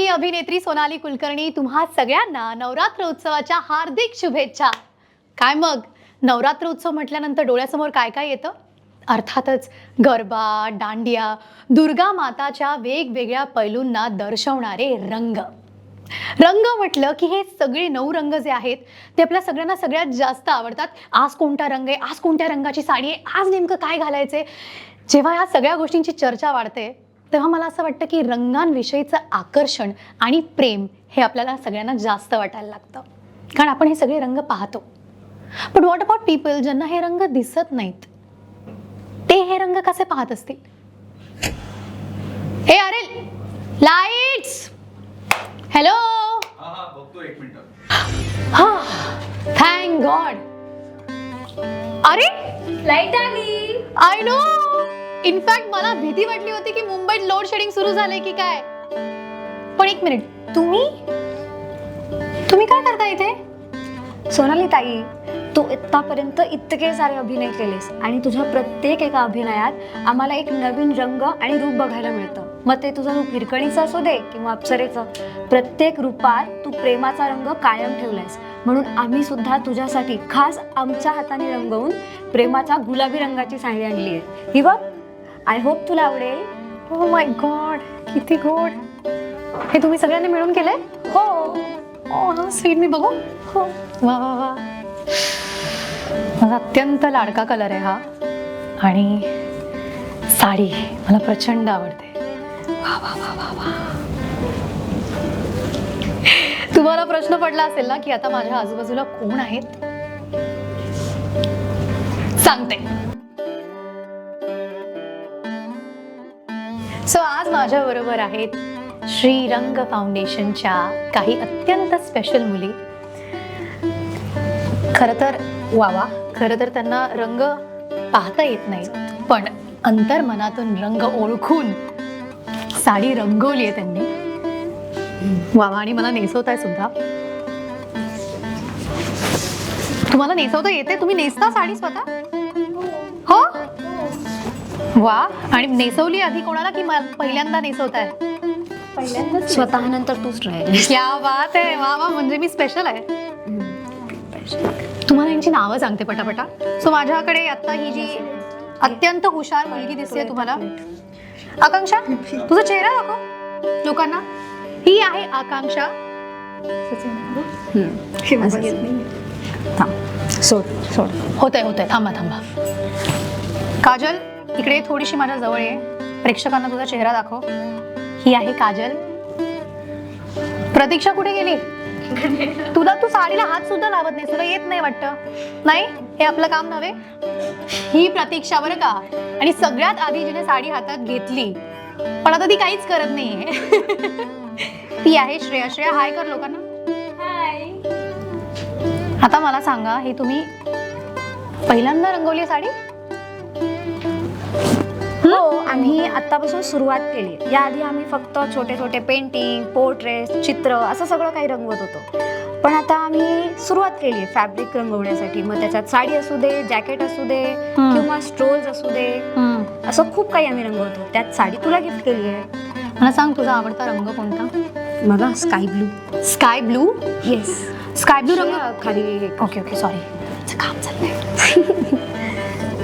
मी अभिनेत्री सोनाली कुलकर्णी तुम्हा सगळ्यांना नवरात्र उत्सवाच्या हार्दिक शुभेच्छा. काय मग नवरात्र उत्सव म्हटल्यानंतर डोळ्यासमोर काय काय येतं? अर्थातच गरबा, दांडिया, दुर्गा माताच्या वेगवेगळ्या पैलूंना दर्शवणारे रंग. रंग म्हटलं की हे सगळे 9 रंग जे आहेत ते आपल्या सगळ्यांना सगळ्यात जास्त आवडतात. आज कोणता रंग आहे, आज कोणत्या रंगाची साडी आहे, आज नेमकं काय घालायचंय. जेव्हा या सगळ्या गोष्टींची चर्चा वाढते तेव्हा मला असं वाटतं की रंगांविषयीचं आकर्षण आणि प्रेम हे आपल्याला सगळ्यांना जास्त वाटायला लागतं, कारण आपण हे सगळे रंग पाहतो. बट व्हॉट अबाउट पीपल ज्यांना हे रंग दिसत नाहीत? ते हे रंग कसे पाहत असतील? हे अरे लाईट्स, हॅलो. बघतो, एक मिनिट. Thank God. अरे लाईट आली. I know. इनफॅक्ट मला भीती वाटली होती की मुंबईत लोड शेडिंग सुरू झाले की काय. पण एक मिनिट, तुम्ही काय करता इथे? सोनाली ताई, तू आतापर्यंत इतके सारे अभिनय केलेस आणि तुझ्या प्रत्येक एका अभिनयात आम्हाला एक नवीन रंग आणि रूप बघायला मिळतं. मग ते तुझं रूप हिरकणीचं असू दे किंवा अप्सरेचं, प्रत्येक रूपात तू प्रेमाचा रंग कायम ठेवलायस. म्हणून आम्ही सुद्धा तुझ्यासाठी खास आमच्या हाताने रंगवून प्रेमाच्या गुलाबी रंगाची साडी आणली आहे. ही बघ, आय होप तुला आवडेल. ओ माय गॉड, किती गोड. हे तुम्ही सगळ्यांनी मिळून केलंय? हो. ओ स्वीट. मी बघू? हो. वा वा वा. माझा अत्यंत लाडका कलर आहे हा आणि साडी मला प्रचंड आवडते. वा वा वा वा वा. तुम्हाला प्रश्न पडला असेल ना की आता माझ्या आजूबाजूला कोण आहेत? सांगते. सो आज माझ्या बरोबर आहेत श्रीरंग फाउंडेशनच्या काही अत्यंत स्पेशल मुली. खरं तर त्यांना रंग पाहता येत नाही, पण अंतर्मनातून रंग ओळखून साडी रंगवली आहे त्यांनी. वावा. आणि मला नेसवताय सुद्धा. तुम्हाला नेसवता येते? तुम्ही नेसता साडी स्वतः? हो. वा. आणि नेसवली आधी कोणाला की पहिल्यांदा नेसवताय? पहिल्यांदा स्वतः, नंतर तूच राहील. क्या बात आहे. वा वा. म्हणजे मी स्पेशल आहे. तुम्हाला यांची नावं सांगते पटापटा. सो माझ्याकडे आता ही जी अत्यंत हुशार मुलगी दिसते तुम्हाला, आकांक्षा, तुझा चेहरा दाखव लोकांना. ही आहे आकांक्षा. होतंय. थांबा. काजल, इकडे थोडीशी माझ्या जवळ आहे. प्रेक्षकांना तुझा चेहरा दाखव. ही आहे काजल. प्रतीक्षा कुठे गेली? तू साडीला हात सुद्धा लावत नाही, तुला येत नाही वाटतं? नाही, हे आपलं काम नव्हे. ही प्रतीक्षा बरं का. आणि सगळ्यात आधी जिने साडी हातात घेतली पण आता ती काहीच करत नाहीये, ती आहे श्रेया. श्रेया, हाय कर लोकांना. हाय. आता मला सांगा, हे तुम्ही पहिल्यांदा रंगवली साडी? हो, आम्ही आत्तापासून सुरुवात केली. याआधी आम्ही फक्त छोटे छोटे पेंटिंग, पोर्ट्रेट, चित्र असं सगळं काही रंगवत होतो. पण आता आम्ही सुरुवात केली फॅब्रिक रंगवण्यासाठी. मग त्याच्यात साडी असू दे, जॅकेट असू दे किंवा स्ट्रोल्स असू दे, असं खूप काही आम्ही रंगवतो. त्यात साडी तुला गिफ्ट केली आहे. मला सांग, तुझा आवडता रंग कोणता? मला sky blue. Sky blue? Yes. Sky blue रंग खाली. ओके सॉरी, काम चाललंय.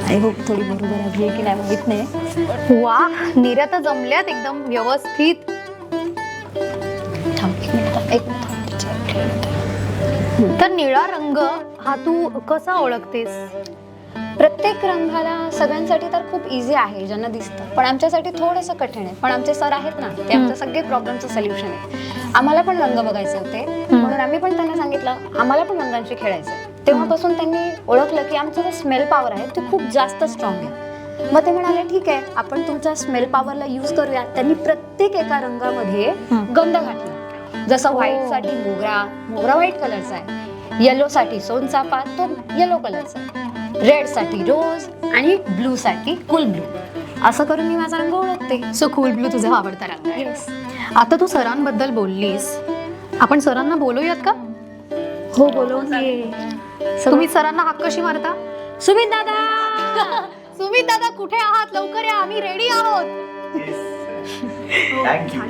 आय होप थोडी बरोबर आली की नाही माहित नाही. वा, निर्या तर जमल्यात एकदम व्यवस्थित. तर निळा रंग हा तू कसा ओळखतेस? प्रत्येक रंगाला सगळ्यांसाठी तर खूप इझी आहे, ज्यांना दिसतं. पण आमच्यासाठी थोडंसं कठीण आहे. पण आमचे सर आहेत ना, ते आमच्या सगळे प्रॉब्लेमचं सोल्युशन आहे. आम्हाला पण रंग बघायचे होते, म्हणून आम्ही पण त्यांना सांगितलं आम्हाला पण रंगांशी खेळायचं. तेव्हापासून त्यांनी ओळखलं की आमचं जे स्मेल पॉवर आहे ते खूप जास्त स्ट्रॉंग आहे. मग ते म्हणाले ठीक आहे, आपण तुमच्या स्मेल पॉवरला यूज करूया. त्यांनी प्रत्येक एका रंगामध्ये गंध घातला. जसं व्हाईटसाठी मोगरा व्हाईट कलरचा आहे, येलोसाठी सोनचाफा, तो येलो कलरचा आहे, रेडसाठी रोज आणि ब्लूसाठी कूल ब्लू. असं करून मी माझा रंग ओळखते. सो कूल ब्लू तुझा आवडता रंग आहे. येस. आता तू सरांबद्दल बोललीस, आपण सरांना बोलूयात का? हो, बोलवून ये. तुम्ही सरांना हाक कशी मारता? सुमित दादा. सुमित दादा कुठे आहात? लवकर या, आम्ही रेडी आहोत. थँक्यू.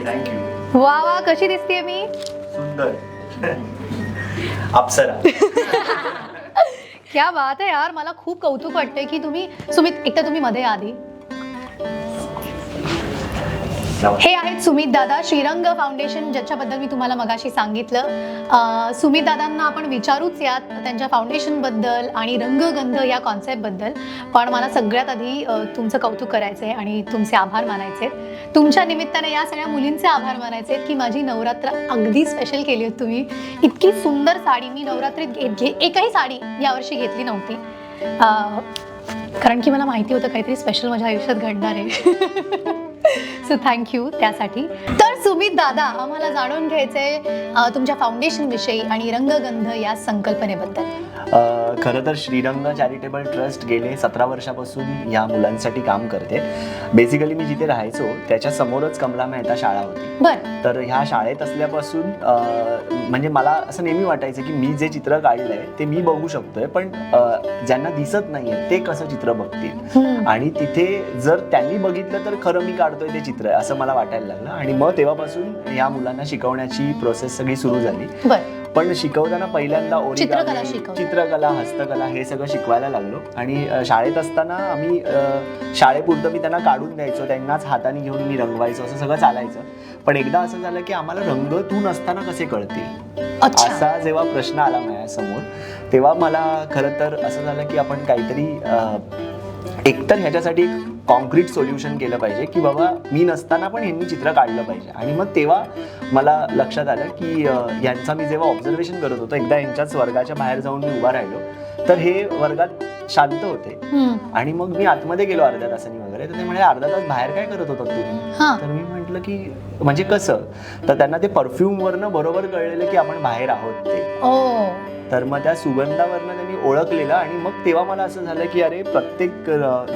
वा वा, कशी दिसतेय मी? सुंदर. अप्सरा. क्या बात आहे यार, मला खूप कौतुक वाटतंय की तुम्ही सुमित, एकदा तुम्ही मध्ये या आधी. हे आहेत सुमित दादा, श्रीरंग फाउंडेशन, ज्याच्याबद्दल मी तुम्हाला मगाशी सांगितलं. सुमित दादांना आपण विचारूच यात त्यांच्या फाउंडेशन बद्दल आणि रंगगंध या कॉन्सेप्ट बद्दल. पण मला सगळ्यात आधी तुमचं कौतुक करायचंय आणि तुमचे आभार मानायचे. तुमच्या निमित्ताने या सगळ्या मुलींचे आभार मानायचे की माझी नवरात्र अगदी स्पेशल केली होती तुम्ही. इतकी सुंदर साडी मी नवरात्रीत एकही साडी यावर्षी घेतली नव्हती, कारण की मला माहिती होतं काहीतरी स्पेशल माझ्या आयुष्यात घडणार आहे. सो थँक्यू त्यासाठी. तर सुमित दादा, आम्हाला जाणून घ्यायचंय तुमच्या फाउंडेशन विषयी आणि रंगगंध या संकल्पनेबद्दल. खरं तर श्रीरंग चॅरिटेबल ट्रस्ट गेले 17 वर्षापासून या मुलांसाठी काम करते. बेसिकली मी जिथे राहायचो त्याच्या समोरच कमला मेहता शाळा होती. बरं. तर ह्या शाळेत असल्यापासून म्हणजे मला असं नेहमी वाटायचं की मी जे चित्र काढलंय ते मी बघू शकतोय, पण ज्यांना दिसत नाहीये ते कसं चित्र बघतील, आणि तिथे जर त्यांनी बघितलं तर खरं मी काढतोय ते चित्र आहे असं मला वाटायला लागलं. आणि मग तेव्हापासून या मुलांना शिकवण्याची प्रोसेस सगळी सुरू झाली. बरं. पण शिकवताना पहिल्यांदा चित्रकला ओरिगामी, शिकवली. चित्रकला, हस्तकला हे सगळं शिकवायला लागलो. आणि शाळेत असताना आम्ही शाळेपुरतं मी त्यांना काढून द्यायचो, त्यांनाच हाताने घेऊन मी रंगवायचो, असं सगळं चालायचं. पण एकदा असं झालं की आम्हाला रंग तू नसताना कसे कळतील, अच्छा. असा जेव्हा प्रश्न आला माझ्यासमोर, तेव्हा मला खरं तर असं झालं की आपण काहीतरी एकतर ह्याच्यासाठी एक कॉन्क्रीट सोल्युशन केलं पाहिजे की बाबा मी नसताना पण ह्यांनी चित्र काढलं पाहिजे. आणि मग तेव्हा मला लक्षात आलं की यांचा मी जेव्हा ऑब्झर्वेशन करत होतो, एकदा यांच्याच वर्गाच्या बाहेर जाऊन मी उभा राहिलो, तर हे वर्गात शांत होते. आणि मग मी आतमध्ये गेलो अर्ध्या तासांनी वगैरे, तर ते म्हणाले अर्धा तास बाहेर काय करत होतात तुम्ही? तर मी म्हटलं की म्हणजे कसं, तर त्यांना ते परफ्यूमवरनं बरोबर कळलेलं की आपण बाहेर आहोत ते. तर मग त्या सुगंधावरनं त्यांनी ओळखलेलं. आणि मग तेव्हा मला असं झालं की अरे प्रत्येक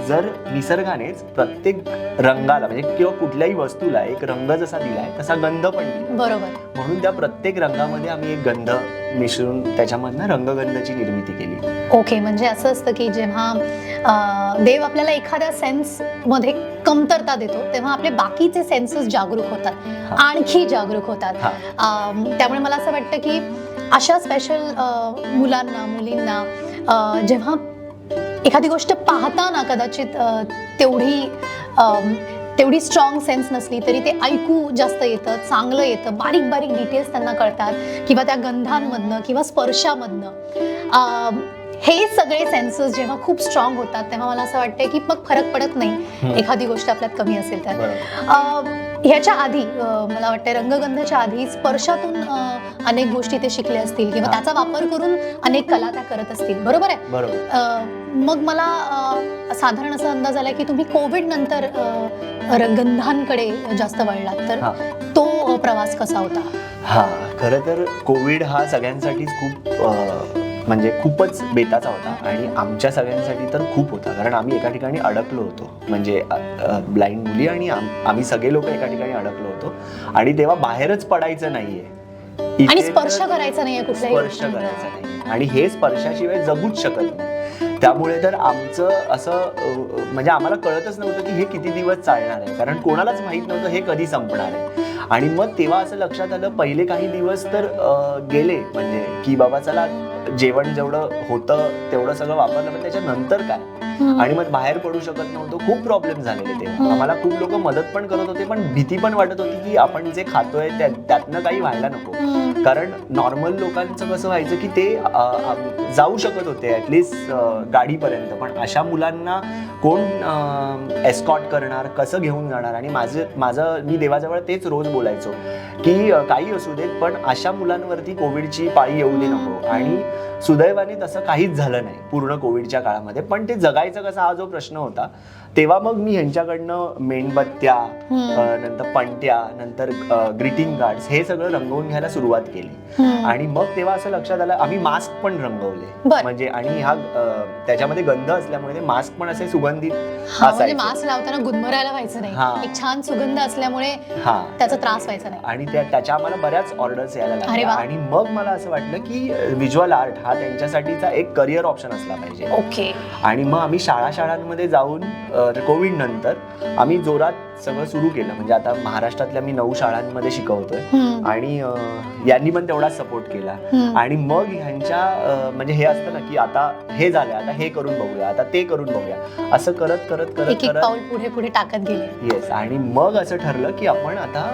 जर निसर्गानेच प्रत्येक रंगाला म्हणजे किंवा कुठल्याही वस्तूला एक रंग जसा दिलाय तसा गंध पण दिलाय. बरोबर. म्हणून त्या प्रत्येक रंगामध्ये आम्ही एक गंध मिसळून त्याच्यामधनं रंगगंधाची निर्मिती केली. ओके, म्हणजे असं असतं की जेव्हा देव आपल्याला एखाद्या सेन्स मध्ये कमतरता देतो तेव्हा आपले बाकीचे सेन्सेस जागरूक होतात, आणखी जागरूक होतात. त्यामुळे मला असं वाटतं की अशा स्पेशल मुलांना, मुलींना जेव्हा एखादी गोष्ट पाहताना कदाचित तेवढी स्ट्रॉंग सेन्स नसली तरी ते ऐकू जास्त येतं, चांगलं येतं, बारीक बारीक डिटेल्स त्यांना कळतात, किंवा त्या गंधांमधनं किंवा स्पर्शामधनं हे सगळे सेन्सेस जेव्हा खूप स्ट्रॉंग होतात तेव्हा मला असं वाटतं की मग फरक पडत नाही एखादी गोष्ट आपल्यात कमी असेल तर. ह्याच्या आधी मला वाटतं रंगगंधाच्या आधी स्पर्शातून अनेक गोष्टी ते शिकले असतील किंवा त्याचा वापर करून अनेक कला त्या करत असतील, बरोबर आहे? बरोबर. मग मला साधारण असा अंदाज आला की तुम्ही कोविड नंतर रंगगंधांकडे जास्त वळलात, तर तो प्रवास कसा होता? खरं तर कोविड हा सगळ्यांसाठीच खूप म्हणजे खूपच बेताचा होता, आणि आमच्या सगळ्यांसाठी तर खूप होता, कारण आम्ही एका ठिकाणी अडकलो होतो. म्हणजे ब्लाइंड मुली आणि आम्ही सगळे लोक एका ठिकाणी अडकलो होतो, आणि तेव्हा बाहेरच पडायचं नाहीये आणि स्पर्श करायचा नाहीये, कुठलाही स्पर्श करायचा नाही, आणि हे स्पर्शाशिवाय जगूच शकत नाही. त्यामुळे तर आमचं असं म्हणजे आम्हाला कळतच नव्हतं की हे किती दिवस चालणार आहे, कारण कोणालाच माहित नव्हतं हे कधी संपणार आहे. आणि मग तेव्हा असं लक्षात आलं, पहिले काही दिवस तर गेले म्हणजे की बाबा चला जेवण जेवढं होतं तेवढं सगळं वापरलं, पण त्याच्यानंतर काय, आणि मग बाहेर पडू शकत नव्हतो, खूप प्रॉब्लेम झालेले तेव्हा. आम्हाला खूप लोक मदत पण करत होते, पण भीती पण वाटत होती की आपण जे खातोय त्यातनं काही व्हायला नको, कारण नॉर्मल लोकांचं कसं व्हायचं की ते जाऊ शकत होते ऍटलिस्ट गाडीपर्यंत, पण अशा मुलांना कोण एस्कॉर्ट करणार, कसं घेऊन जाणार. आणि मी देवाजवळ तेच रोज बोलायचो की काही असू देत पण अशा मुलांवरती कोविडची पाळी येऊ दे नको. आणि सुदैवाने तसं काहीच झालं नाही पूर्ण कोविडच्या काळामध्ये, पण ते जगायचं कसं हा जो प्रश्न होता, तेव्हा मग मी ह्यांच्याकडनं मेणबत्त्या, नंतर पणत्या, नंतर ग्रीटिंग कार्ड्स हे सगळं रंगवून घ्यायला सुरुवात केली. आणि मग तेव्हा असं लक्षात आलं, आम्ही मास्क पण रंगवले म्हणजे, आणि त्याच्यामध्ये गंध असल्यामुळे मास्क पण असे सुगंधित म्हणजे मास्क लावताना गुदमरायला व्हायचं नाही, एक छान सुगंध असल्यामुळे त्याचा त्रास व्हायचा नाही. आणि त्याच्या आम्हाला बऱ्याच ऑर्डर्स यायला लागल्या. आणि मग मला असं वाटलं की व्हिज्युअल आर्ट हा त्यांच्यासाठीचा एक करिअर ऑप्शन असला पाहिजे. ओके. आणि मग आम्ही शाळांमध्ये जाऊन कोविड नंतर आम्ही जोरात सगळं सुरू केलं. म्हणजे आता महाराष्ट्रातल्या मी 9 शाळांमध्ये शिकवतोय आणि यांनी पण तेवढाच सपोर्ट केला. आणि मग ह्यांच्या म्हणजे हे असतं ना की आता हे झालंय, आता हे करून बघूया, आता ते करून बघूया, असं करत करत करत एक एक करत पाऊल पुढे पुढे टाकत गेले. येस. आणि मग असं ठरलं की आपण आता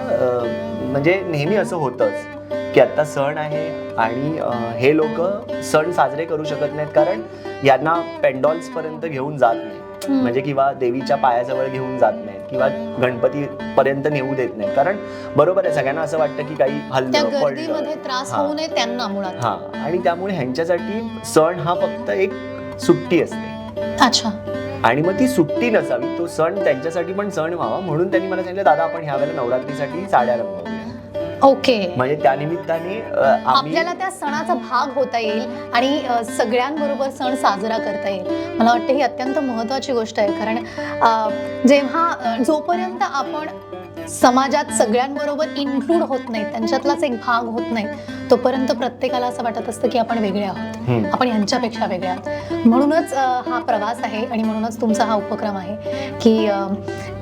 म्हणजे नेहमी असं होतंच की आता सण आहे आणि हे लोक सण साजरे करू शकत नाहीत कारण यांना पेंडॉल्स पर्यंत घेऊन जात नाही. म्हणजे किंवा देवीच्या पायाजवळ घेऊन जात नाहीत किंवा गणपती पर्यंत नेऊ देत नाहीत. कारण बरोबर आहे, सगळ्यांना असं वाटतं की काही त्या हल्लं गर्दीमध्ये पडलं. त्रास हा. होऊ नये त्यांना मुळात. हा. आणि त्यामुळे ह्यांच्यासाठी सण हा फक्त एक सुट्टी असते. अच्छा. आणि मग ती सुट्टी नसावी, तो सण त्यांच्यासाठी पण सण व्हावा म्हणून त्यांनी मला सांगितलं, दादा आपण ह्या वेळेला नवरात्रीसाठी साड्या रंगवूया. ओके. म्हणजे त्यानिमित्ताने आपल्याला त्या सणाचा भाग होता येईल आणि सगळ्यांबरोबर सण साजरा करता येईल. मला वाटतं ही अत्यंत महत्त्वाची गोष्ट आहे. कारण जेव्हा जोपर्यंत आपण समाजात सगळ्यांबरोबर इन्क्लूड होत नाही, त्यांच्यातलाच एक भाग होत नाही, तोपर्यंत प्रत्येकाला असं वाटत असतं की आपण वेगळे आहोत, आपण ह्यांच्यापेक्षा वेगळे आहोत. म्हणूनच हा प्रवास आहे आणि म्हणूनच तुमचा हा उपक्रम आहे की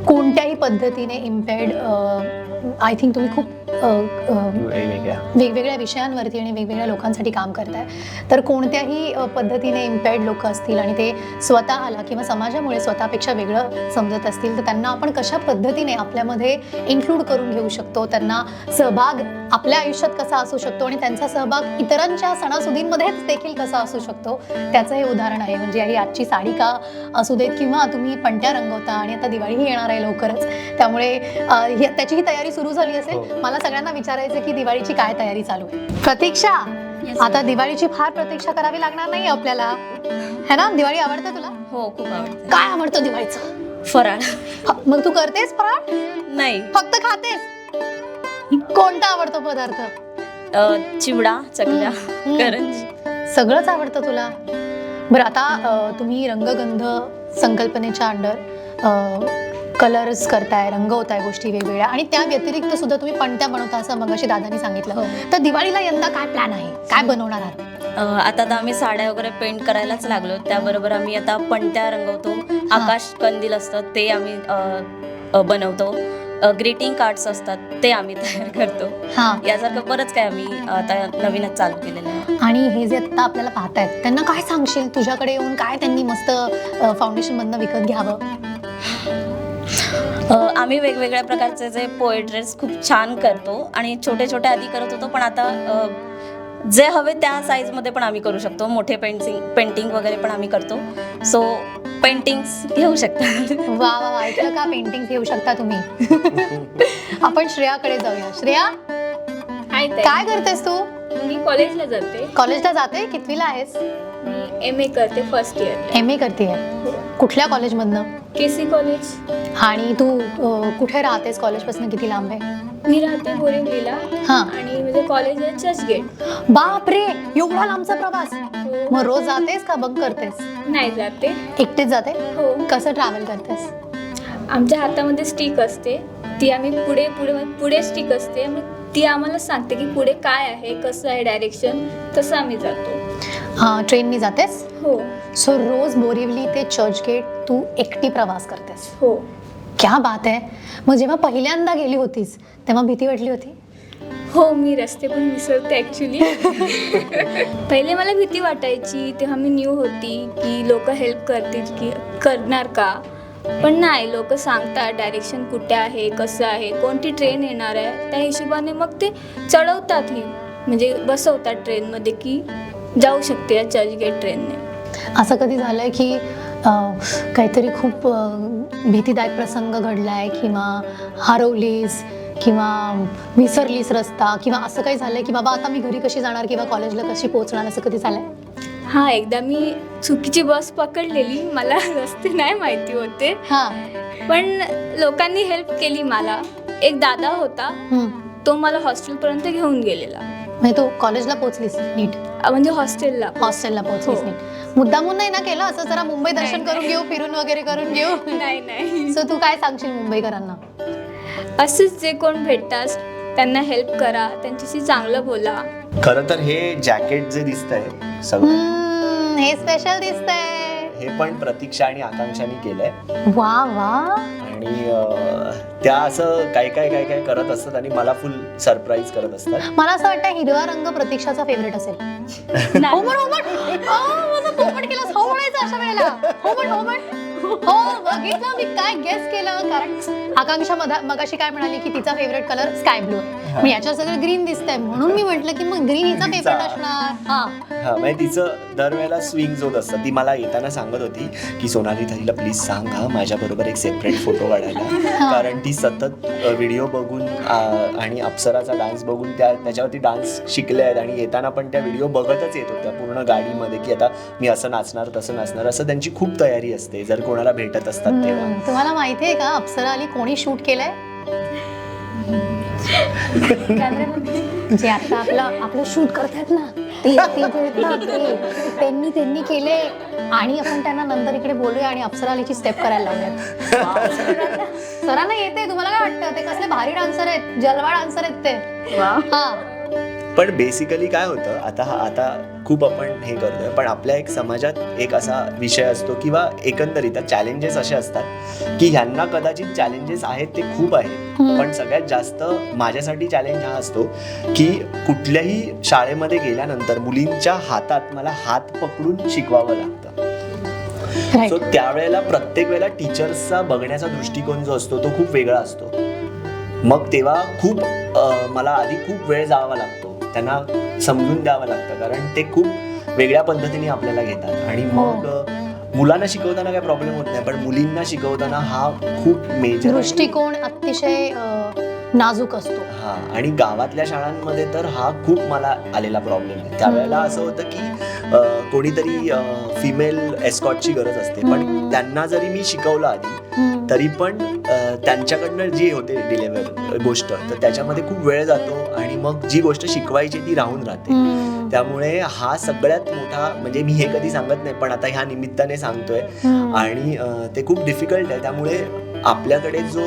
कोणत्याही पद्धतीने इम्पेअर्ड आय थिंक तुम्ही खूप वेगवेगळ्या विषयांवरती आणि वेगवेगळ्या लोकांसाठी काम करताय. तर कोणत्याही पद्धतीने इम्पेअर्ड लोक असतील आणि ते स्वतःला किंवा समाजामुळे स्वतःपेक्षा वेगळं समजत असतील तर त्यांना आपण कशा पद्धतीने आपल्यामध्ये इन्क्लूड करून घेऊ शकतो, त्यांना सहभाग आपल्या आयुष्यात कसा असू शकतो आणि त्यांचा सहभाग इतरांच्या सणासुदींमध्येच देखील कसा असू शकतो त्याचं हे उदाहरण आहे. म्हणजे ही आजची साडी का असू देत किंवा तुम्ही पणत्या रंगवता आणि आता दिवाळीही येणार आहे लवकरच, त्यामुळे त्याची ही तयारी सुरू झाली असेल. मला सगळ्यांना विचारायचं की दिवाळीची काय तयारी चालू आहे. प्रतीक्षा, आता दिवाळीची फार प्रतीक्षा करावी लागणार नाही आपल्याला, है ना? दिवाळी आवडते तुला? हो, खूप आवडतं. काय आवडतं दिवाळीचं? फराळ मग तू करतेस फराळ? नाही, फक्त खातेस? कोणता आवडतो पदार्थ? चिवडा, चकल्या, करंजी. सगळंच आवडतं तुला. बरं, आता तुम्ही रंगगंध संकल्पनेच्या अंडर कलर्स करताय, रंगवताय गोष्टी वेगवेगळ्या आणि त्या व्यतिरिक्त सुद्धा तुम्ही पणत्या बनवता असं मगाशी दादानी सांगितलं. तर दिवाळीला यंदा काय प्लॅन आहे, काय बनवणार आहात? आता तर आम्ही साड्या वगैरे पेंट करायलाच लागलो. त्याबरोबर आम्ही आता पणत्या रंगवतो, आकाश कंदील असतात ते आम्ही बनवतो, ग्रीटिंग कार्ड्स असतात ते आम्ही तयार करतो. यासारखं बरंच काय आम्ही आता नवीनच चालू केलेलं आहे. आणि हे जे आता आपल्याला पाहतायत त्यांना काय सांगशील, तुझ्याकडे येऊन काय त्यांनी मस्त फाउंडेशन मधनं विकत घ्यावं? आम्ही वेगवेगळ्या प्रकारचे जे पोएट्रीज खूप छान करतो आणि छोटे छोटे आधी करत होतो, पण आता जे हवे त्या साईजमध्ये पण आम्ही करू शकतो. मोठे पेंटिंग वगैरे पण आम्ही करतो. सो पेंटिंग्स घेऊ शकता. वा वा वा, ऐकलं का? पेंटिंग घेऊ शकता तुम्ही. आपण श्रेयाकडे जाऊया. श्रेया, काय करतेस तू? मी कॉलेजला जाते. कॉलेजला जाते? कितवीला आहेस? मी MA करते, फर्स्ट इयर. MA करतेय? कुठल्या कॉलेजमधनं? KC college. आणि तू कुठे राहतेस? कॉलेजपासून किती लांब आहे? मी राहते बोरिवलीला आणि म्हणजे कॉलेज आहे चर्चगेट. बापरे, एवढा लांबचा प्रवास? मग रोज जातेस का बंक करतेस? नाही जाते. एकटीच जाते? हो. कसं ट्रॅव्हल करतेस? आमच्या हातामध्ये स्टिक असते, ती आम्ही पुढे स्टिक असते, मग ती आम्हाला सांगते की पुढे काय आहे, कसं आहे डायरेक्शन, तसं आम्ही जातो. ट्रेननी जातेस? हो. सो रोज बोरिवली ते चर्चगेट तू एकटी प्रवास करतेस? हो. क्या बात आहे. मग जेव्हा पहिल्यांदा गेली होतीस तेव्हा भीती वाटली होती? हो, मी रस्ते पण विसरते ॲक्च्युली. पहिले मला भीती वाटायची, तेव्हा मी न्यू होती की लोक हेल्प करतील की करणार का, पण नाही, लोक सांगतात डायरेक्शन कुठे आहे, कसं आहे, कोणती ट्रेन येणार आहे, त्या हिशोबाने मग ते चढवतातही, म्हणजे बसवतात ट्रेनमध्ये की जाऊ शकते या चर्चगेट ट्रेनने. असं कधी झालंय की काहीतरी खूप भीतीदायक प्रसंग घडलाय किंवा हरवलीस किंवा विसरलीस रस्ता किंवा असं काही झालंय की बाबा आता मी घरी कशी जाणार किंवा कॉलेजला कशी पोहोचणार, असं कधी झालंय? हां, एकदा मी चुकीची बस पकडलेली, मला रस्ते नाही माहिती होते, पण लोकांनी हेल्प केली मला. एक दादा होता, तो मला हॉस्टेलपर्यंत घेऊन गेलेला. म्हणजे तू कॉलेजला पोहोचलीस नीट? म्हणजे हॉस्टेलला पोहोचलीस नीट? मुद्दामून नाही ना केलं असं, जरा मुंबई दर्शन करून घेऊ, फिरून वगैरे करून घेऊ? नाही. सो तू काय सांगशील मुंबईकरांना? असंच जे कोण भेटतात त्यांना हेल्प करा, त्यांच्याशी चांगलं बोला, खरं तर हे जॅकेट जे दिसतंय सगळं, हे स्पेशल दिसतंय. हे पण प्रतीक्षा आणि आकांक्षाने केलंय. वा वा. आणि त्या असं काय काय काय काय करत असतात आणि मला फुल सरप्राईज करत असतात. मला असं वाटतं हिरवा रंग प्रतीक्षाचा फेवरेट असेल. होमण होमण माझा पोपट केलास. हो म्हणायचं अशा वेळेला. होमण होमण. हो बघितलं मी काय गेस केलं. कारण आकांक्षा मगाशी काय म्हणाली की तिचा फेवरेट कलर स्काय ब्लू आहे. मी याच्यावर सगळं ग्रीन दिसतंय म्हणून मी म्हटलं की मग ग्रीन हिचा फेवरेट असणार. हा म्हणजे तिचं दरवेळेला स्विंग्स होत असतात. ती मला येताना सांगत होती की सोनाली ताईला प्लीज सांग हा माझ्या बरोबर एक सेपरेट फोटो काढायला, कारण ती सतत व्हिडिओ बघून आणि अप्सराचा डान्स बघून त्याच्यावरती डान्स शिकले आहेत आणि येताना पण त्या व्हिडिओ बघतच येत होत्या पूर्ण गाडीमध्ये की आता मी असं नाचणार तसं नाचणार, असं त्यांची खूप तयारी असते जर कोणाला भेटत असतात तेव्हा. तुम्हाला माहितीये का अप्सरा आली कोणी शूट केलंय? जे आता आपलं शूट करतात ना त्यांनी केले आणि आपण त्यांना नंतर इकडे बोलूया आणि अप्सरा आलीची स्टेप करायला लावूयात. सरांना येते. तुम्हाला काय वाटतं ते कसले भारी डान्सर आहेत, जलवा डान्सर आहेत ते. हा पण बेसिकली काय होतं आता खूप आपण हे करतोय, पण आपल्या एक समाजात एक असा विषय असतो किंवा एकंदरीत चॅलेंजेस असे असतात की ह्यांना कदाचित चॅलेंजेस आहेत ते खूप आहेत, पण सगळ्यात जास्त माझ्यासाठी चॅलेंज हा असतो की कुठल्याही शाळेमध्ये गेल्यानंतर मुलींच्या हातात मला हात पकडून शिकवावं लागतं. सो त्यावेळेला प्रत्येक वेळेला टीचर्सचा बघण्याचा दृष्टिकोन जो असतो तो खूप वेगळा असतो. मग तेव्हा खूप मला आधी खूप वेळ जावा लागतो, त्यांना समजून द्यावं लागतं, कारण ते खूप वेगळ्या पद्धतीने आपल्याला घेतात. आणि मग मुलांना शिकवताना काय प्रॉब्लेम होत नाही, पण मुलींना शिकवताना हा खूप मेजर दृष्टिकोन अतिशय नाजूक असतो. हा, आणि गावातल्या शाळांमध्ये तर हा खूप मला आलेला प्रॉब्लेम आहे. त्यावेळेला असं होतं की कोणीतरी फिमेल एस्कॉटची गरज असते, पण त्यांना जरी मी शिकवलं आधी तरी पण त्यांच्याकडनं जी होते डिलेव्हर गोष्ट तर त्याच्यामध्ये खूप वेळ जातो आणि मग जी गोष्ट शिकवायची ती राहून राहते. त्यामुळे हा सगळ्यात मोठा, म्हणजे मी हे कधी सांगत नाही पण आता ह्या निमित्ताने सांगतोय, आणि ते खूप डिफिकल्ट आहे. त्यामुळे आपल्याकडे जो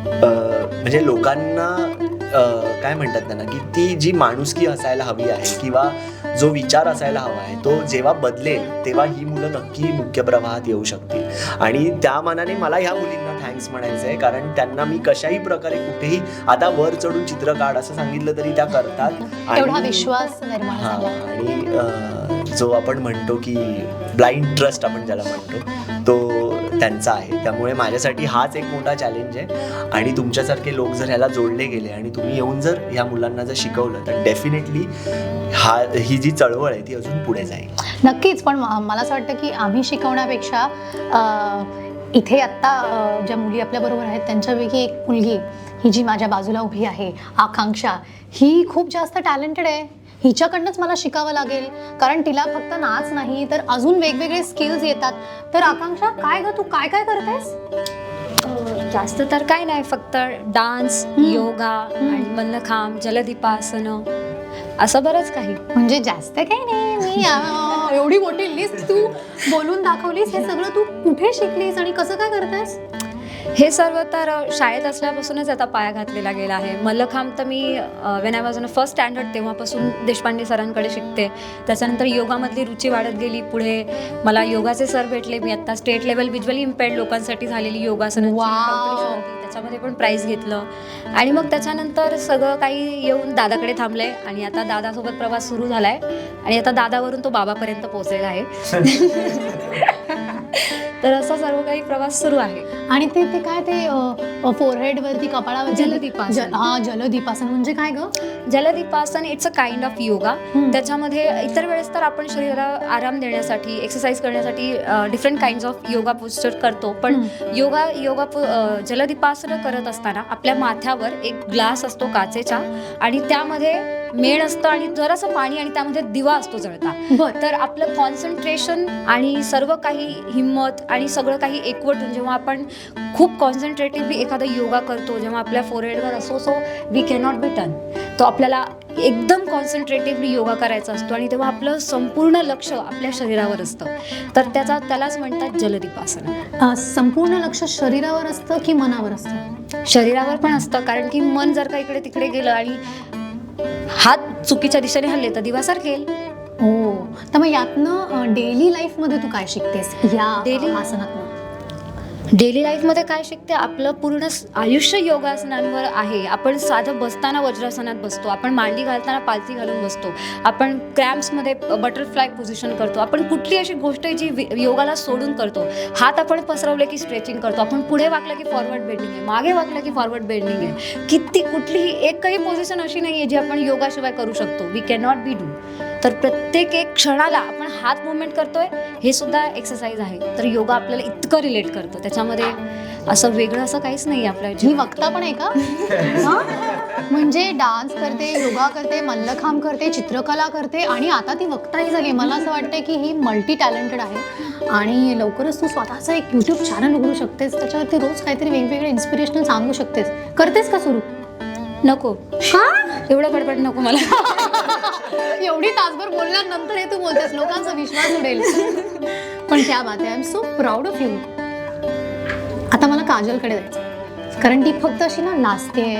म्हणजे लोकांना काय म्हणतात त्यांना की ती जी माणुसकी असायला हवी आहे किंवा जो विचार असायला हवा आहे तो जेव्हा बदलेल तेव्हा ही मुलं नक्की मुख्य प्रवाहात येऊ शकतील. आणि त्या मानाने मला ह्या मुलींना थँक्स म्हणायचं आहे, कारण त्यांना मी कशाही प्रकारे कुठेही आता वर चढून चित्र काढ असं सांगितलं तरी त्या करतात. तेवढा विश्वास निर्माण झाला. आणि जो आपण म्हणतो की ब्लाइंड ट्रस्ट आपण ज्याला म्हणतो तो त्यांचा आहे. त्यामुळे माझ्यासाठी हाच एक मोठा चॅलेंज आहे. आणि तुमच्यासारखे लोक जर ह्याला जोडले गेले आणि तुम्ही येऊन जर ह्या मुलांना जर शिकवलं तर डेफिनेटली ही जी चळवळ आहे ती अजून पुढे जाईल. नक्कीच. पण मला असं वाटतं की आम्ही शिकवण्यापेक्षा इथे आत्ता ज्या मुली आपल्या बरोबर आहेत त्यांच्यापैकी एक मुलगी ही जी माझ्या बाजूला उभी आहे आकांक्षा, ही खूप जास्त टॅलेंटेड आहे. हिच्याकडनंच मला शिकावं लागेल, कारण तिला फक्त नाच नाही तर अजून वेगवेगळे स्किल्स येतात. तर आकांक्षा काय ग, तू काय काय करतेस? जास्त तर काय नाही, फक्त डान्स, योगा आणि मल्लखांब, जलदीपासनं, असं बरंच काही. म्हणजे जास्त काही नाही. मी एवढी मोठी लिस्ट तू बोलून दाखवलीस. हे सगळं तू कुठे शिकलीस आणि कसं काय करतेस? हे सर्व तर शाळेत असल्यापासूनच आता पाया घातलेला गेला आहे. मल्लखांब तर me when I was in first standard तेव्हापासून देशपांडे सरांकडे शिकते. त्याच्यानंतर योगामधली रुची वाढत गेली. पुढे मला योगाचे सर भेटले. मी आता स्टेट लेवल व्हिज्युअली इम्पेअर्ड लोकांसाठी झालेली योगासनाची कॉम्पिटिशन होती, त्याच्यामध्ये पण प्राईज घेतलं. आणि मग त्याच्यानंतर सगळं काही येऊन दादाकडे थांबलंय आणि आता दादासोबत प्रवास सुरू झालाय आणि आता दादावरून तो बाबापर्यंत पोहोचलेला आहे. तर असा सर्व काही प्रवास सुरू आहे. आणि ते काय ते फोरहेड वरती कपाळावर जलदीपासन. जलदीपासन म्हणजे काय ग? जलदीपासन it's a kind of yoga. त्याच्यामध्ये इतर वेळेस तर आपण शरीराला आराम देण्यासाठी, एक्सरसाइज करण्यासाठी different kind of yoga posture करतो, पण जलदीपासन करत असताना आपल्या माथ्यावर एक ग्लास असतो काचेचा आणि त्यामध्ये मेण असतं आणि जरासं पाणी आणि त्यामध्ये दिवा असतो जळता. तर आपलं कॉन्सन्ट्रेशन आणि सर्व काही हिंमत आणि सगळं काही एकवटून जेव्हा आपण खूप कॉन्सन्ट्रेटिव्हली एखादा योगा करतो, जेव्हा आपल्या फोरहेडवर असो so we cannot be turn, तो आपल्याला एकदम कॉन्सन्ट्रेटिव्हली योगा करायचा असतो आणि तेव्हा आपलं संपूर्ण लक्ष आपल्या शरीरावर असतं. तर त्यालाच म्हणतात जलदीपासना. संपूर्ण लक्ष शरीरावर असतं की मनावर असतं? शरीरावर पण असतं, कारण की मन जर का इकडे तिकडे गेलं आणि हात चुकीच्या दिशेने हल्ले तर दिवा सरकेल. हो, तर मग यातनं डेली लाईफमध्ये तू काय शिकतेस या Daily- आसनातनं? डेली लाईफमध्ये काय शिकते, आपलं पूर्ण आयुष्य योगासनांवर आहे. आपण साधं बसताना वज्रासनात बसतो, आपण मांडी घालताना पालथी घालून बसतो, आपण क्रॅम्प्समध्ये बटरफ्लाय पोझिशन करतो, आपण कुठली अशी गोष्ट आहे जी योगाला सोडून करतो. हात आपण पसरवले की स्ट्रेचिंग करतो, आपण पुढे वाकलं की फॉरवर्ड बेंडिंग आहे, मागे वाकलं की फॉरवर्ड बेंडिंग आहे. किती कुठलीही एकही पोझिशन अशी नाही आहे जी आपण योगाशिवाय करू शकतो. We can not be do. तर प्रत्येक एक क्षणाला आपण हात मुवमेंट करतोय, हे सुद्धा एक्सरसाइज आहे. तर योगा आपल्याला इतकं रिलेट करतं, त्याच्यामध्ये असं वेगळं असं काहीच नाही आपल्या ही वक्ता पण आहे का? हा? म्हणजे डान्स करते, योगा करते, मल्लखांब करते, चित्रकला करते आणि आता ती वक्ताही झाली. मला असं वाटतं की ही मल्टी टॅलेंटेड आहे आणि लवकरच तू स्वतःचं एक यूट्यूब चॅनल उघडू शकतेस, त्याच्यावरती रोज काहीतरी वेगवेगळे इन्स्पिरेशनल सांगू शकतेस. करतेस का सुरू? नको. एवढं बडबड नको मला. एवढी तासभर बोलल्यानंतर हे तू बोलतेस, लोकांचा विश्वास उडेल. पण क्या बात आहे, I am so proud of you. आता मला काजलकडे जायचं, कारण ती फक्त अशी ना नाचते.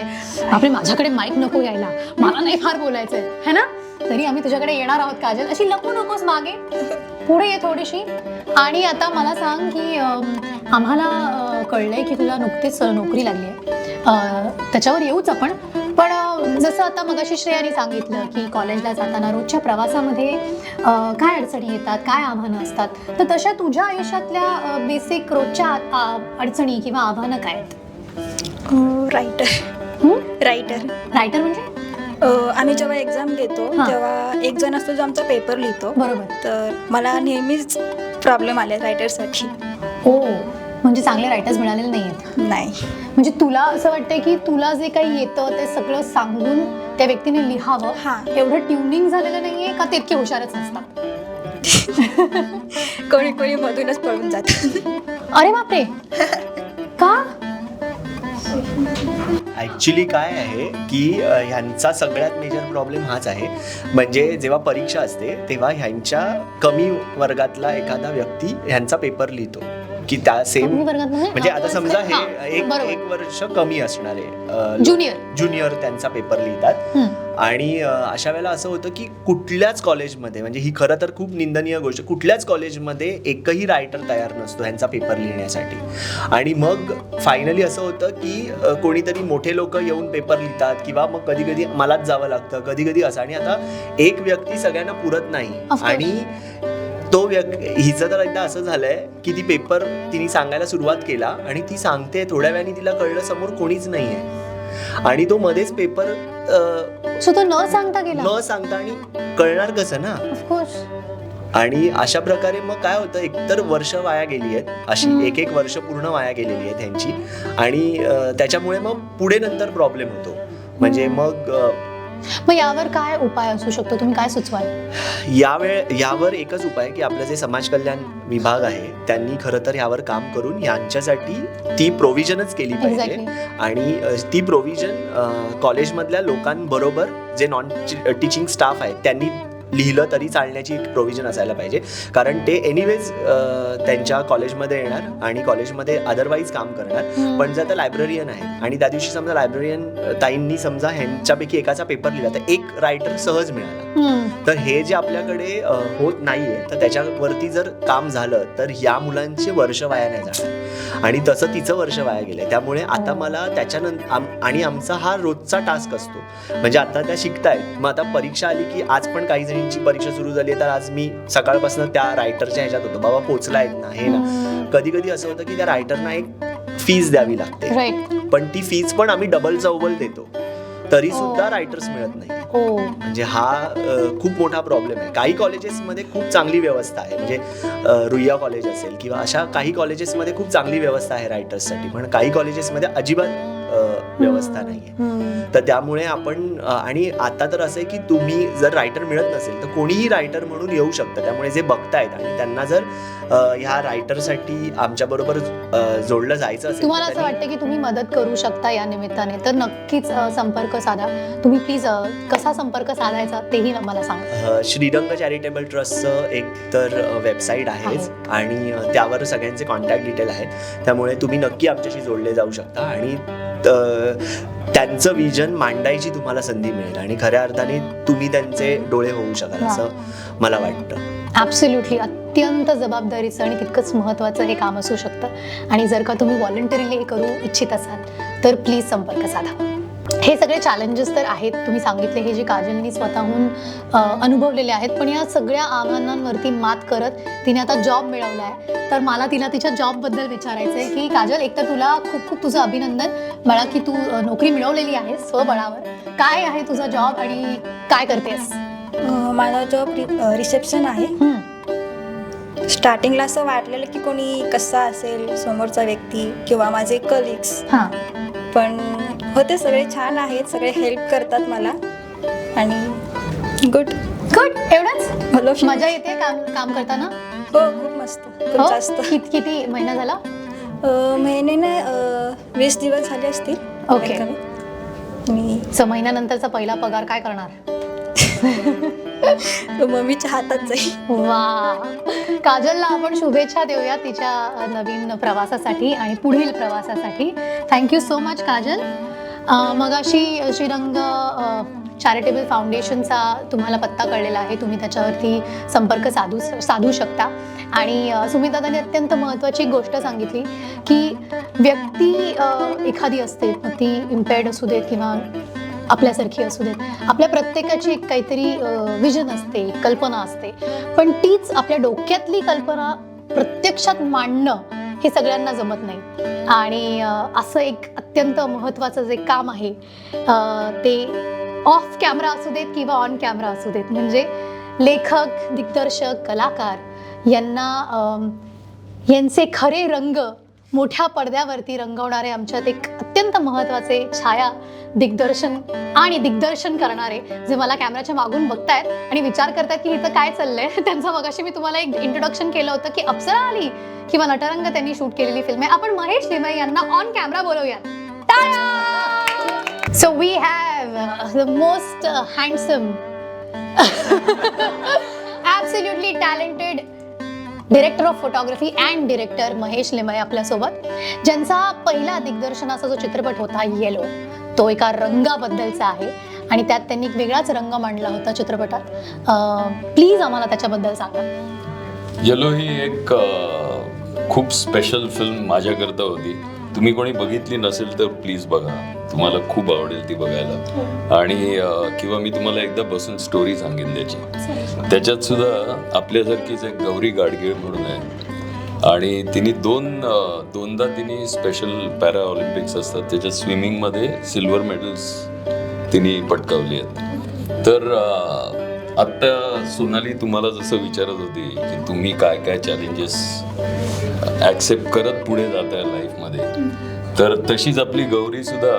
आपले माझ्याकडे माईक नको यायला, मला नाही फार बोलायचंय है ना, तरी आम्ही तुझ्याकडे येणार आहोत काजल. अशी लपू नकोस मागे, पुढे ये थोडीशी. आणि आता मला सांग की आम्हाला कळलंय की तुला नुकतीच नोकरी लागली आहे, त्याच्यावर येऊच आपण. पण जसं आता मगाशी श्रेयाने सांगितलं की कॉलेजला जाताना रोजच्या प्रवासामध्ये काय अडचणी येतात, काय आव्हानं असतात, तर तशा तुझ्या आयुष्यातल्या बेसिक रोजच्या अडचणी किंवा आव्हानं काय आहेत? रायटर रायटर म्हणजे? आम्ही जेव्हा एक्झाम देतो हां. तेव्हा एक जण असतो जो आमचा पेपर लिहितो. बरोबर. तर मला नेहमीच प्रॉब्लेम आले रायटरसाठी. हो, म्हणजे चांगले रायटर्स मिळालेले नाही आहेत. नाही, म्हणजे तुला असं वाटतंय की तुला जे काही येतं ते सगळं सांगून त्या व्यक्तीने लिहावं, हां. एवढं ट्युनिंग झालेलं नाहीये का? ते इतके हुशारच नसतात. कोणी कोणी मधूनच पळून जातात. अरे बापरे, का? ॲक्च्युली काय आहे की ह्यांचा सगळ्यात मेजर प्रॉब्लेम हाच आहे. म्हणजे जेव्हा परीक्षा असते तेव्हा ह्यांच्या कमी वर्गातला एखादा व्यक्ती ह्यांचा पेपर लिहितो की त्या सेम कमी वर्गात म्हणजे आता समजा हां, हे बरोबर. एक वर्ष कमी असणारे ज्युनियर त्यांचा पेपर लिहितात. आणि अशा वेळेला असं होतं की कुठल्याच कॉलेजमध्ये, म्हणजे ही खरं तर खूप निंदनीय गोष्ट, कुठल्याच कॉलेजमध्ये एकही रायटर तयार नसतो ह्यांचा पेपर लिहिण्यासाठी. आणि मग फायनली असं होतं की कोणीतरी मोठे लोक येऊन पेपर लिहितात किंवा मग कधी कधी मलाच जावं लागतं, कधी कधी असं. आणि आता एक व्यक्ती सगळ्यांना पुरत नाही. आणि तो हिचं तर एकदा असं झालंय की ती पेपर तिने सांगायला सुरुवात केला आणि ती सांगते, थोड्या वेळाने तिला कळलं समोर कोणीच नाहीये आणि तो मध्येच पेपर सो तो न सांगता गेला? न सांगता. आणि कळणार कसं ना. ऑफकोर्स. आणि अशा प्रकारे मग काय होतं, एकतर वर्ष वाया गेली आहेत, अशी एक वर्ष पूर्ण वाया गेलेली आहे त्यांची. आणि त्याच्यामुळे मग पुढे नंतर प्रॉब्लेम होतो. म्हणजे मग यावर काय उपाय असू शकतो, तुम्ही काय सुचवाल? यावर एकच उपाय की आपलं जे समाज कल्याण विभाग आहे त्यांनी खरं तर यावर काम करून यांच्यासाठी ती प्रोव्हिजनच केली पाहिजे. आणि ती प्रोव्हिजन कॉलेजमधल्या लोकांबरोबर जे नॉन टीचिंग स्टाफ आहे त्यांनी लिहिलं तरी चालण्याची प्रोव्हिजन असायला पाहिजे. कारण ते एनिवेज त्यांच्या कॉलेजमध्ये येणार आणि कॉलेजमध्ये अदरवाईज काम करणार. पण जर आता लायब्ररियन आहे आणि त्या दिवशी समजा लायब्ररियन ताईंनी समजा ह्यांच्यापैकी एकाचा पेपर लिहिला तर एक रायटर सहज मिळाला. तर हे जे आपल्याकडे होत नाहीये, तर त्याच्यावरती जर काम झालं तर या मुलांचे वर्ष वाया नाही जाणार. आणि तसं तिचं वर्ष वाया गेलंय. त्यामुळे आता मला त्याच्यानंतर आणि आमचा हा रोजचा टास्क असतो. म्हणजे आता त्या शिकतायत, मग आता परीक्षा आली की आज पण काही जणींची परीक्षा सुरू झाली आहे तर आज मी सकाळपासून त्या रायटरच्या ह्याच्यात होतो, बाबा पोचलायत ना हे ना. कधी कधी असं होतं की त्या रायटरना एक फीज द्यावी लागते, पण ती फीज पण आम्ही डबल चौबल देतो तरी सुद्धा रायटर्स मिळत नाही. म्हणजे हा खूप मोठा प्रॉब्लेम आहे. काही कॉलेजेसमध्ये खूप चांगली व्यवस्था आहे, म्हणजे रुईया कॉलेज असेल किंवा अशा काही कॉलेजेसमध्ये खूप चांगली व्यवस्था आहे रायटर्ससाठी, पण काही कॉलेजेसमध्ये अजिबात व्यवस्था नाहीये. तर त्यामुळे आपण आणि आता तर असं आहे की तुम्ही जर रायटर मिळत नसेल तर कोणीही रायटर म्हणून येऊ शकतं. त्यामुळे जे बघतायत आणि त्यांना जर ह्या रायटरसाठी आमच्याबरोबर जोडलं जायचं असेल, तुम्हाला असं वाटतं की तुम्ही मदत करू शकता या निमित्ताने, तर नक्कीच संपर्क साधा. तुम्ही प्लीज कसा संपर्क साधायचा तेही मला सांगा. श्रीरंग चॅरिटेबल ट्रस्टचं एक तर वेबसाईट आहेच आणि त्यावर सगळ्यांचे कॉन्टॅक्ट डिटेल आहेत. त्यामुळे तुम्ही नक्की आमच्याशी जोडले जाऊ शकता. आणि त्यांचं विजन मांडायची तुम्हाला संधी मिळेल आणि खऱ्या अर्थाने तुम्ही त्यांचे डोळे होऊ शकाल असं मला वाटतं. ॲब्सोल्युटली अत्यंत जबाबदारीचं आणि तितकंच महत्त्वाचं हे काम असू शकतं आणि जर का तुम्ही व्हॉलंटरीली हे करू इच्छित असाल तर प्लीज संपर्क साधा. हे सगळे चॅलेंजेस तर आहेत, तुम्ही सांगितले हे जे काजलनी स्वतःहून अनुभवलेले आहेत, पण या सगळ्या आव्हानांवरती मात करत तिने आता जॉब मिळवला आहे. तर मला तिला तिच्या जॉबबद्दल विचारायचं आहे की काजल, एक तर तुला खूप खूप तुझं अभिनंदन बाळा की तू नोकरी मिळवलेली आहे स्वबळावर. काय आहे तुझा जॉब आणि काय करतेस? माझा जॉब रिसेप्शन आहे. स्टार्टिंगला असं वाटलेलं की कोणी कसा असेल समोरचा व्यक्ती किंवा माझे कलिग्स, हां, पण होते सगळे छान आहेत, सगळे हेल्प करतात मला आणि गुड. एवढंच हॅलो मजा येते काम करताना? हो, खूप मस्त, खूप हो? जास्त. किती महिना झाला? महिन्याने 20 दिवस झाले असतील. ओके. मी महिन्यानंतरचा पहिला पगार काय करणार? मम्मीच्या हातात जाईल. वा, काजलला आपण शुभेच्छा देऊया तिच्या नवीन प्रवासासाठी आणि पुढील प्रवासासाठी. Thank you so much Kajal. मगाशी श्रीरंग चॅरिटेबल फाउंडेशनचा तुम्हाला पत्ता कळलेला आहे, तुम्ही त्याच्यावरती संपर्क साधू शकता. आणि सुमितदादांनी अत्यंत महत्त्वाची गोष्ट सांगितली की व्यक्ती एखादी असते, मग ती इम्पेअर्ड असू देत किंवा आपल्यासारखी असू देत, आपल्या प्रत्येकाची एक काहीतरी विजन असते, कल्पना असते, पण तीच आपल्या डोक्यातली कल्पना प्रत्यक्षात मांडणं हे सगळ्यांना जमत नाही. आणि असं एक अत्यंत महत्त्वाचं जे काम आहे ते ऑफ कॅमेरा असू देत किंवा ऑन कॅमेरा असू देत, म्हणजे लेखक, दिग्दर्शक, कलाकार यांचे खरे रंग मोठ्या पडद्यावरती रंगवणारे आमच्यात एक अत्यंत महत्त्वाचे छाया दिग्दर्शन करणारे, जे मला कॅमेराच्या मागून बघतायत आणि विचार करतायत की इथं काय चाललंय. त्यांचं मगाशी मी तुम्हाला एक इंट्रोडक्शन केलं होतं की अप्सरा आली किंवा नटरंग त्यांनी शूट केलेली फिल्म आहे. आपण महेश लिमये यांना ऑन कॅमेरा बोलवूयात. टाळ्या! So we have the most handsome, absolutely talented director of photography and director Mahesh Limaye आपल्यासोबत, ज्यांचा पहिला दिग्दर्शनाचा जो चित्रपट होता येलो, तो एका रंगाबद्दलचा आहे आणि त्यात त्यांनी एक वेगळाच रंग मांडला होता चित्रपटात. प्लीज आम्हाला त्याच्याबद्दल सांगा. येलो ही एक खूप स्पेशल फिल्म माझ्याकरता होती. तुम्ही कोणी बघितली नसेल तर प्लीज बघा, तुम्हाला खूप आवडेल ती बघायला. आणि किंवा मी तुम्हाला एकदा बसून स्टोरी सांगेन त्याची. त्याच्यात सुद्धा आपल्यासारखीच एक गौरी गाडगीळ म्हणून आहे आणि तिने दोनदा तिने स्पेशल पॅरा ऑलिम्पिक्स असतात त्याच्यात स्विमिंगमध्ये सिल्वर मेडल्स तिने पटकावली आहेत. तर आत्ता सोनाली तुम्हाला जसं विचारत होती की तुम्ही काय काय चॅलेंजेस ॲक्सेप्ट करत पुढे जाताय लाईफमध्ये, तर तशीच आपली गौरी सुद्धा,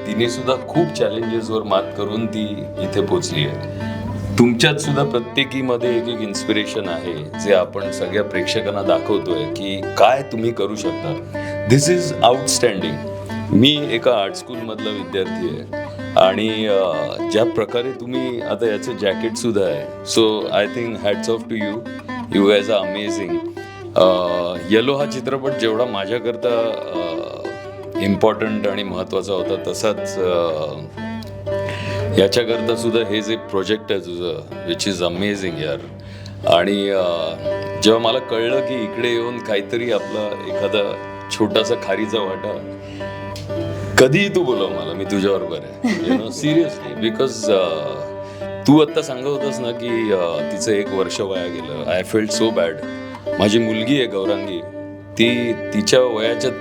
तिने सुद्धा खूप चॅलेंजेसवर मात करून ती इथे पोचली आहे. तुमच्यात सुद्धा प्रत्येकीमध्ये एक इन्स्पिरेशन आहे जे आपण सगळ्या प्रेक्षकांना दाखवतोय की काय तुम्ही करू शकता. दिस इज आउटस्टँडिंग. मी एका आर्ट स्कूलमधला विद्यार्थी आहे आणि ज्या प्रकारे तुम्ही आता याचं जॅकेट सुद्धा आहे, so I think hats off to you. You guys are amazing. Yellow हा चित्रपट जेवढा माझ्याकरता इम्पॉर्टंट आणि महत्त्वाचा होता तसाच याच्याकरता सुद्धा हे जे प्रोजेक्ट आहे तुझं, विच इज अमेझिंग यार. आणि जेव्हा मला कळलं की इकडे येऊन काहीतरी आपला एखादा छोटासा खारीचा वाटा, कधीही तू बोलव मला, मी तुझ्याबरोबर आहे. You know, seriously. बिकॉज तू आत्ता सांगत होतास ना की तिचं 1 वर्ष वाया गेलं. I felt so bad. माझी मुलगी आहे गौरांगी, तिच्या वयाच्या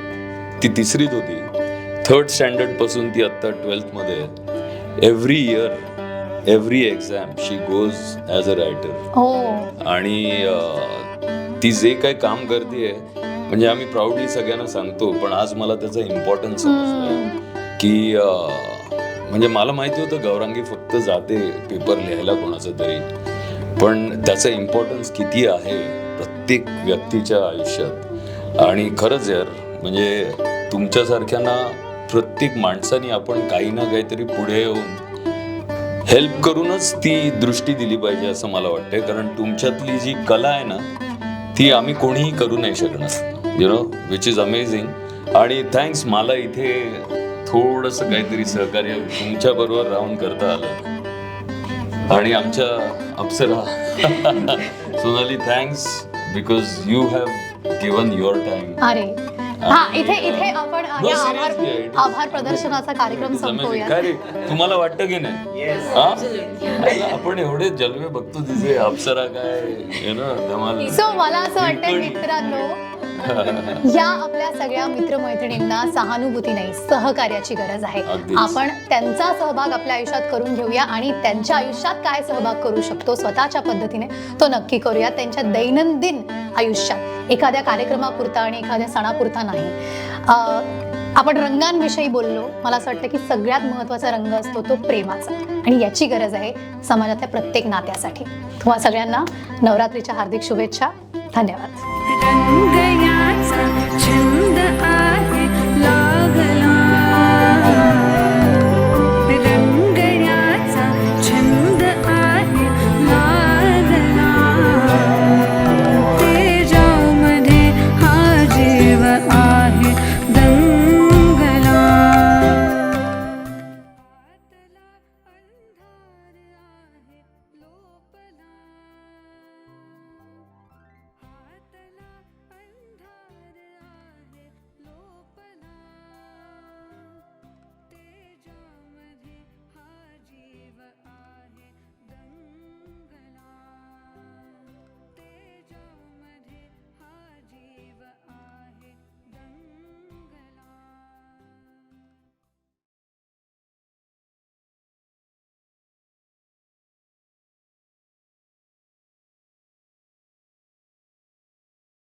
ती 3रीत होती. 3rd स्टँडर्डपासून ती आत्ता 12th मध्ये आहे. Every year, every exam she goes as a writer. आणि ती जे काही काम करते म्हणजे आम्ही प्राऊडली सगळ्यांना सांगतो, पण आज मला त्याचा इम्पॉर्टन्स समजलाय की म्हणजे मला माहिती होतं गौरांगी फक्त जाते पेपर लिहायला कोणाचा तरी, पण त्याचा इम्पॉर्टन्स किती आहे प्रत्येक व्यक्तीच्या आयुष्यात. आणि खरंच यार, म्हणजे तुमच्यासारख्यांना प्रत्येक माणसाने आपण काही ना काहीतरी पुढे येऊन हेल्प करूनच ती दृष्टी दिली पाहिजे असं मला वाटतंय. कारण तुमच्यातली जी कला आहे ना ती आम्ही कोणीही करू नाही शकणार. You know, which is amazing. आणि थँक्स मला इथे थोडंसं काहीतरी सहकार्य तुमच्या बरोबर राहून करता आलं. आणि आमच्या Apsara Sonali, thanks because you have given your time. अरे हा, इथे आपण No, या seriously, it is- आभार प्रदर्शनाचा कार्यक्रम संपवूया. काय रे, तुम्हाला वाटतं की नाही? हा? आपण एवढे जलवे बघतो तिचे, अप्सरा काय धमाल. सो मला असं वाटतं मित्रांनो, या आपल्या सगळ्या मित्रमैत्रिणींना सहानुभूती नाही, सहकार्याची गरज आहे. अगदीच. आपण त्यांचा सहभाग आपल्या आयुष्यात करून घेऊया आणि त्यांच्या आयुष्यात काय सहभाग करू शकतो स्वतःच्या पद्धतीने तो नक्की करूया. त्यांच्या दैनंदिन आयुष्यात एखाद्या कार्यक्रमापुरता आणि एखाद्या सणापुरता नाही. आपण रंगांविषयी बोललो. मला असं वाटतं की सगळ्यात महत्त्वाचा रंग असतो तो प्रेमाचा, आणि याची गरज आहे समाजातल्या प्रत्येक नात्यासाठी. तुम्हा सगळ्यांना नवरात्रीच्या हार्दिक शुभेच्छा. धन्यवाद. रंग याचा